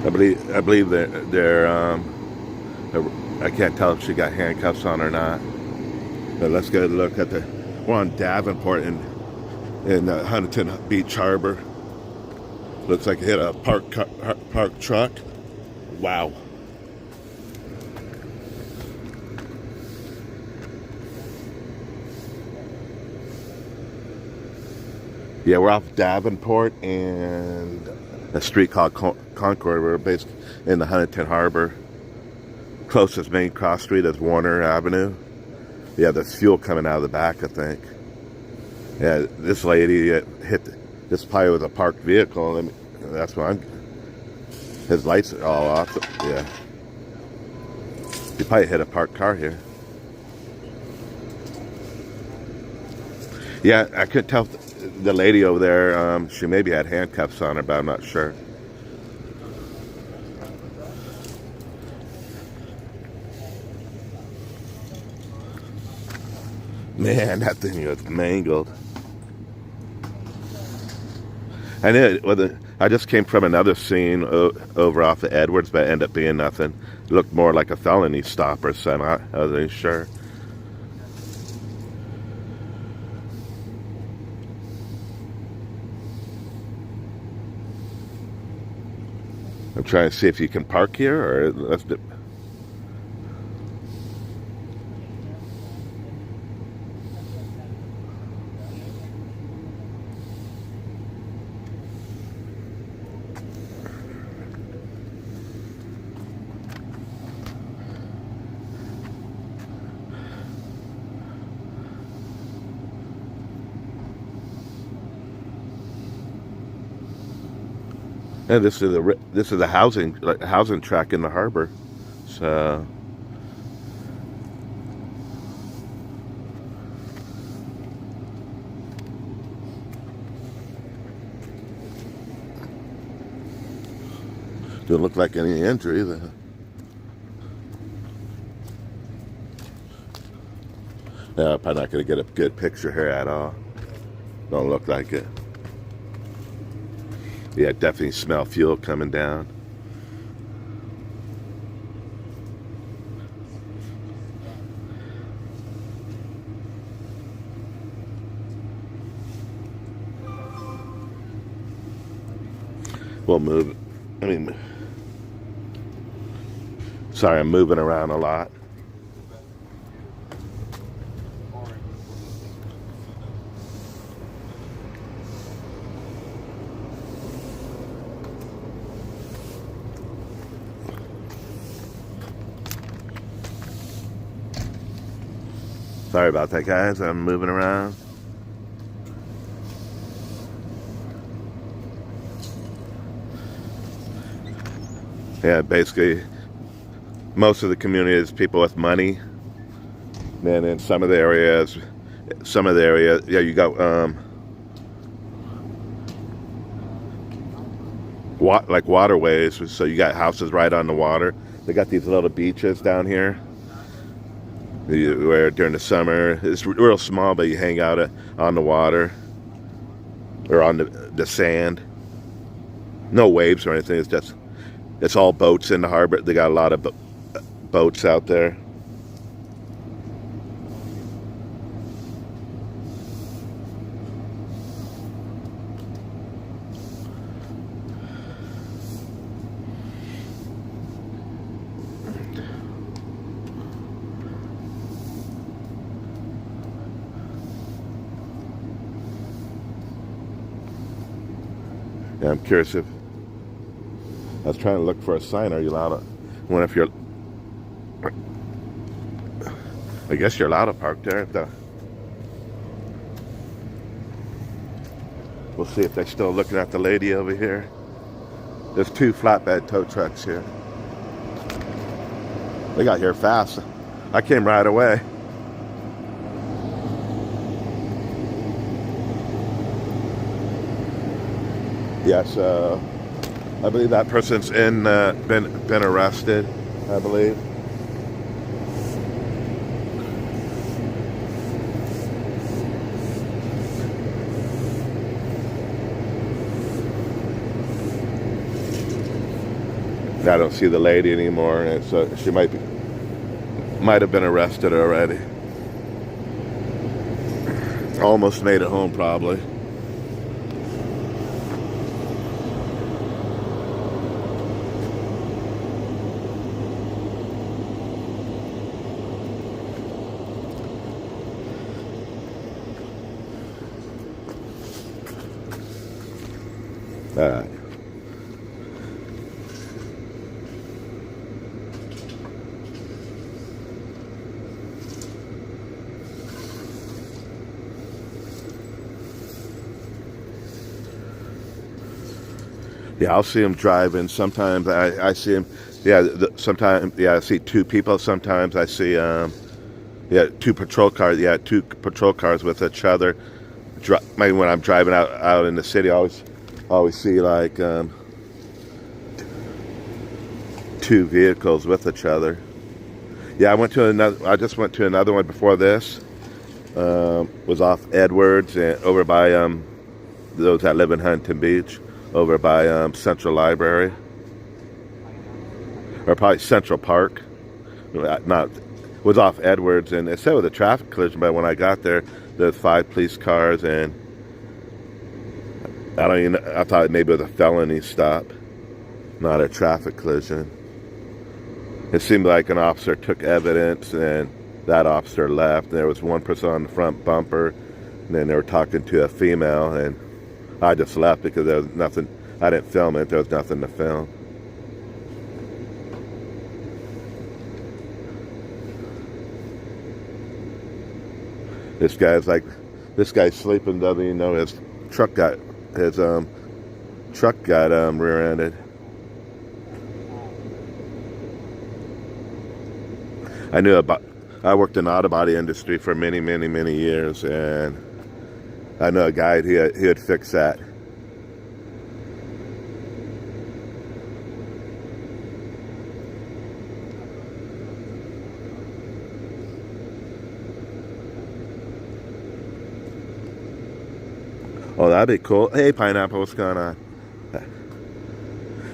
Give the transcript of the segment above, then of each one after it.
I believe I can't tell if she got handcuffs on or not. But let's go look at the. We're on Davenport in Huntington Beach Harbor. Looks like it hit a parked truck. Wow. Yeah, we're off Davenport and a street called Concord. We're based in the Huntington Harbor. Closest main cross street is Warner Avenue. Yeah, there's fuel coming out of the back, I think. Yeah, this lady hit. This probably was a parked vehicle. That's why his lights are all off. Yeah, he probably hit a parked car here. Yeah, I could tell the lady over there. She maybe had handcuffs on her, but I'm not sure. Man, that thing was mangled. I knew I just came from another scene over off of Edwards, but it ended up being nothing. It looked more like a felony stop or something. I wasn't sure. I'm trying to see if you can park here, or let's do. Yeah, this is a housing track in the harbor. So doesn't look like any injury. Yeah, probably not going to get a good picture here at all. Don't look like it. Yeah, definitely smell fuel coming down. We'll move. Sorry, I'm moving around a lot. Sorry about that, guys. I'm moving around. Yeah, basically, most of the community is people with money. And in some of the areas, yeah, you got like waterways. So you got houses right on the water. They got these little beaches down here. Where during the summer it's real small, but you hang out on the water or on the sand. No waves or anything. It's all boats in the harbor. They got a lot of boats out there. Yeah, I'm curious if I was trying to look for a sign. Are you allowed to? Wonder if you're. I guess you're allowed to park there. We'll see if they're still looking at the lady over here. There's 2 flatbed tow trucks here. They got here fast. I came right away. Yes, I believe that person's been arrested, I believe. I don't see the lady anymore, and so she might have been arrested already. Almost made it home, probably. All right. Yeah, I'll see him driving. Sometimes I see him. Yeah, sometimes I see two people. Sometimes I see two patrol cars. Yeah, two patrol cars with each other. Maybe when I'm driving out in the city, I always see like two vehicles with each other. Yeah, I just went to another one before this. Was off Edwards and over by those that live in Huntington Beach, over by Central Library, or probably Central Park. Not was off Edwards, and it said it was a traffic collision. But when I got there, there's 5 police cars, and I thought maybe it was a felony stop, not a traffic collision. It seemed like an officer took evidence, and that officer left. And there was one person on the front bumper, and then they were talking to a female, and I just left because there was nothing. I didn't film it. There was nothing to film. This guy's sleeping. Doesn't even know his truck got rear-ended. I worked in the auto body industry for many, many, many years, and I know a guy he had fixed that. Oh, that'd be cool. Hey, Pineapple, what's going on?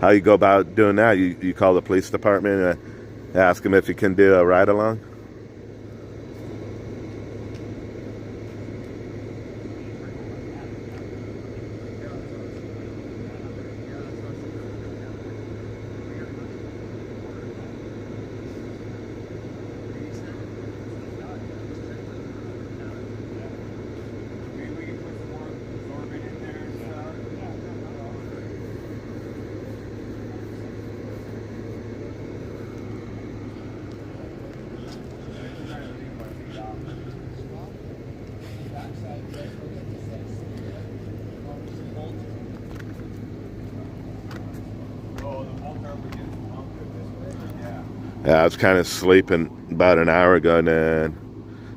How you go about doing that? You call the police department and ask them if you can do a ride-along? Yeah, I was kind of sleeping about an hour ago, and then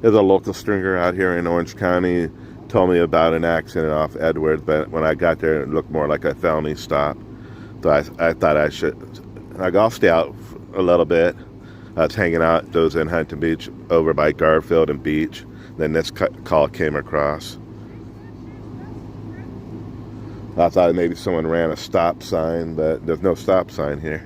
there's a local stringer out here in Orange County told me about an accident off Edwards, but when I got there, it looked more like a felony stop. So I thought I'll stay out a little bit. I was hanging out, those in Huntington Beach, over by Garfield and Beach. Then this call came across. I thought maybe someone ran a stop sign, but there's no stop sign here.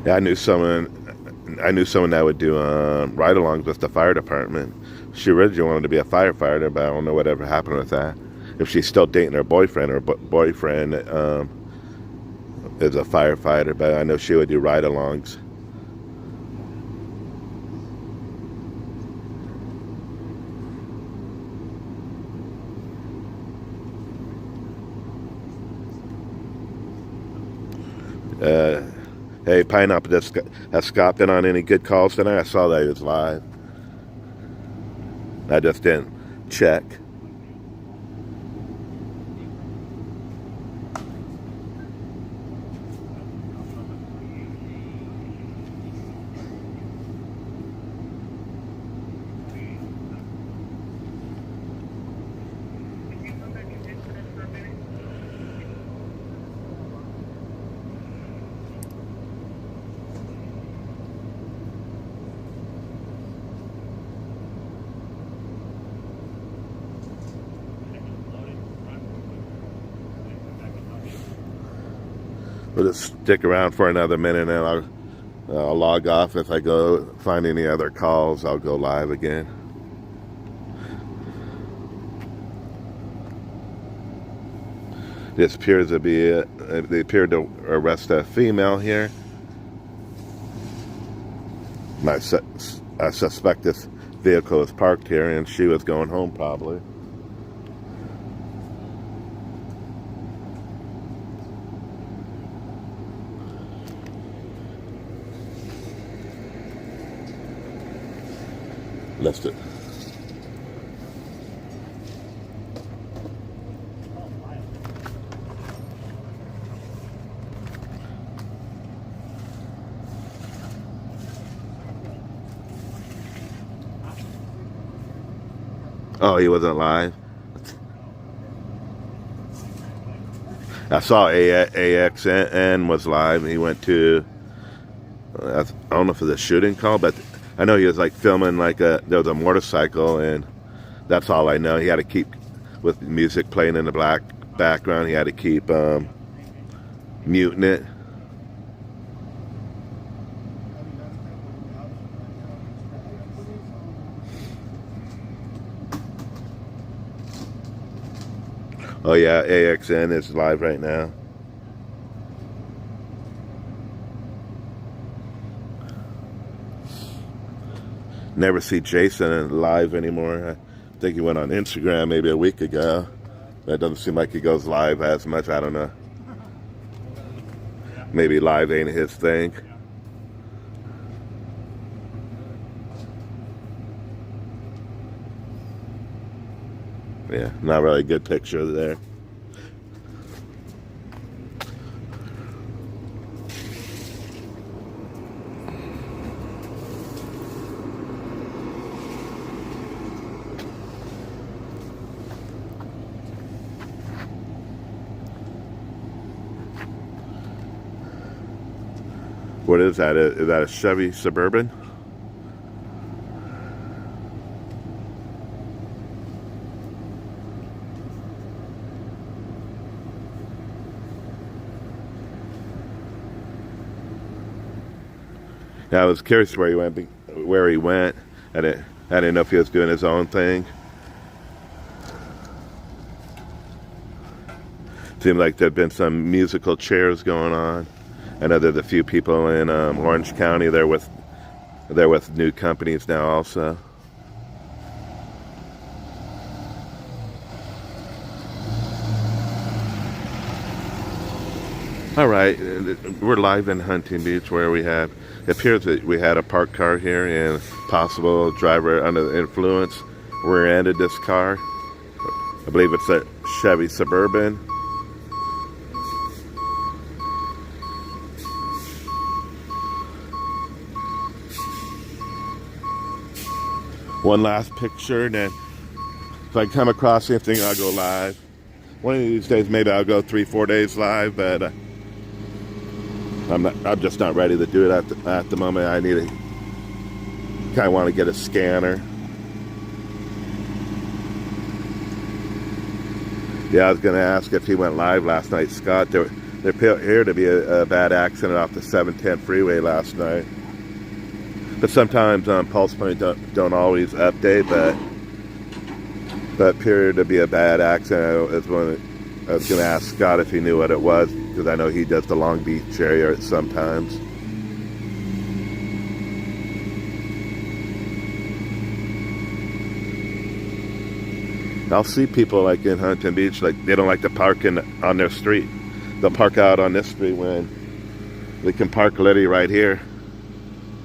Yeah, I knew someone that would do ride-alongs with the fire department. She originally wanted to be a firefighter, but I don't know whatever happened with that. If she's still dating her boyfriend, boyfriend is a firefighter, but I know she would do ride-alongs. Hey, Pineapple, has Scott been on any good calls tonight? I saw that he was live. I just didn't check. We'll just stick around for another minute, and I'll log off. If I go find any other calls, I'll go live again. This appears to be it. They appeared to arrest a female here. I suspect this vehicle is parked here, and she was going home probably. Listed. Oh, he wasn't live. I saw AXN was live. He went to, I don't know if it was a shooting call, but I know he was like filming there was a motorcycle, and that's all I know. He had to keep, with music playing in the background, he had to keep muting it. Oh yeah, AXN is live right now. Never see Jason live anymore. I think he went on Instagram maybe a week ago. That doesn't seem like he goes live as much. I don't know. Maybe live ain't his thing. Yeah, not really a good picture there. What is that? Is that a Chevy Suburban? Yeah, I was curious where he went. I didn't know if he was doing his own thing. Seemed like there'd been some musical chairs going on. I know there's a few people in Orange County. They're with new companies now also. All right, we're live in Huntington Beach, where it appears that we had a parked car here, and Possable, driver under the influence, rear-ended this car. I believe it's a Chevy Suburban. One last picture, and then if I come across anything, I'll go live. One of these days, maybe I'll go 3-4 days live, but I'm just not ready to do it at the moment. I kind of want to get a scanner. Yeah, I was going to ask if he went live last night, Scott. There appeared to be a bad accident off the 710 freeway last night. But sometimes Pulse Point don't always update, but appeared to be a bad accident. I was going to ask Scott if he knew what it was, because I know he does the Long Beach area sometimes. I'll see people like in Huntington Beach, like they don't like to park on their street. They'll park out on this street when they can park literally right here.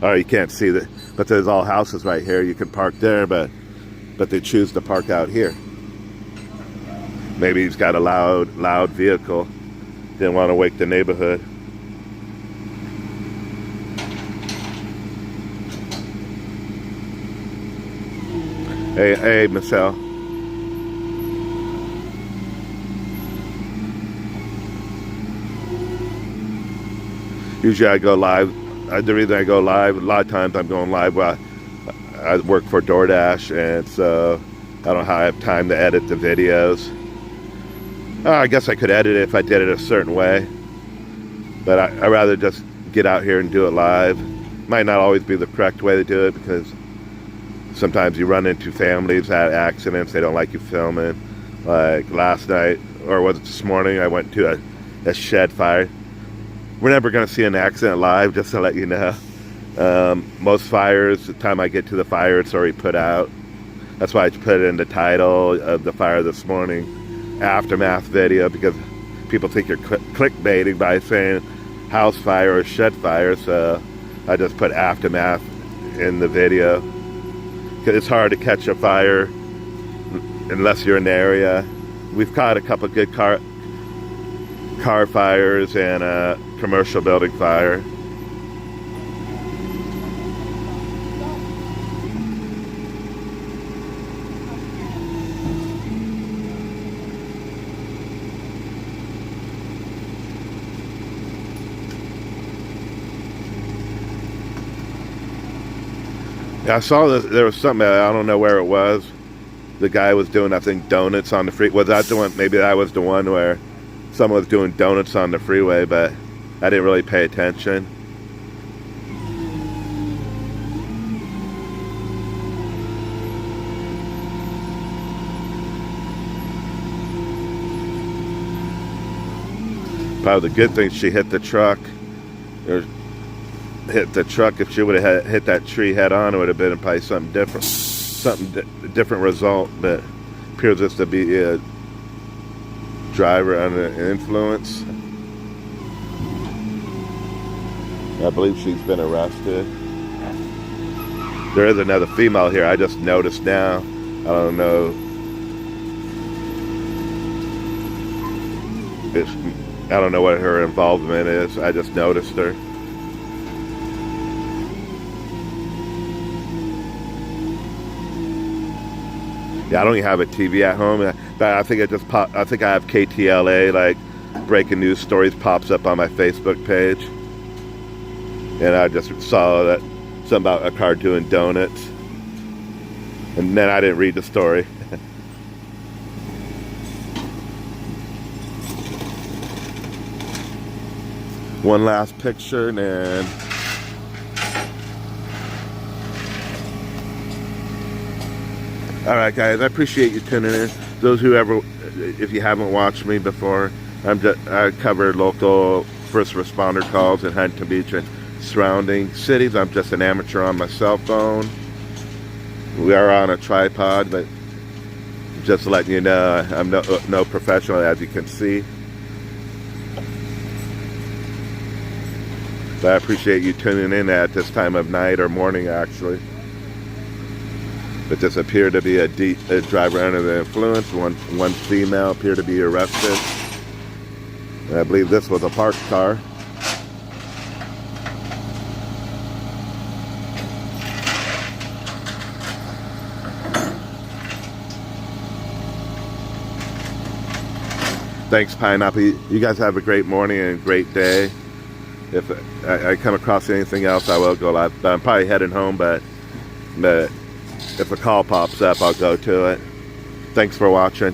Oh, you can't see that, but there's all houses right here. You can park there, but they choose to park out here. Maybe he's got a loud vehicle. Didn't want to wake the neighborhood. Hey, Michelle. Usually I go live. The reason I go live, a lot of times I'm going live while I work for DoorDash, and so I don't have time to edit the videos. I guess I could edit it if I did it a certain way. But I rather just get out here and do it live. Might not always be the correct way to do it, because sometimes you run into families that accidents, they don't like you filming. Like last night, or was it this morning, I went to a shed fire. We're never going to see an accident live, just to let you know. Most fires, the time I get to the fire, it's already put out. That's why I put it in the title of the fire this morning, aftermath video, because people think you're clickbaiting by saying house fire or shed fire, so I just put aftermath in the video. Because it's hard to catch a fire unless you're in the area. We've caught a couple good car fires and a commercial building fire. Yeah, I saw this, there was something, I don't know where it was. The guy was doing, I think, donuts on the freeway. Was that the one? Maybe that was the one where someone was doing donuts on the freeway, but I didn't really pay attention. Probably the good thing, she hit the truck. Hit the truck. If she would have hit that tree head on, it would have been probably something different result. But appears this to be a driver under influence. I believe she's been arrested. There is another female here. I just noticed now. I don't know if, I don't know what her involvement is. I just noticed her. Yeah, I don't even have a TV at home, but I think I think I have KTLA, like breaking news stories, pops up on my Facebook page, and I just saw that something about a car doing donuts, and then I didn't read the story. One last picture, and then alright guys, I appreciate you tuning in. Those who ever, if you haven't watched me before, I cover local first responder calls in Huntington Beach and surrounding cities. I'm just an amateur on my cell phone. We are on a tripod, but just letting you know, I'm no professional, as you can see. But I appreciate you tuning in at this time of night, or morning actually. But this appeared to be a driver under the influence. One female appeared to be arrested. And I believe this was a parked car. Thanks, Pineapple. You guys have a great morning and a great day. If I come across anything else, I will go live. But I'm probably heading home, but if a call pops up, I'll go to it. Thanks for watching.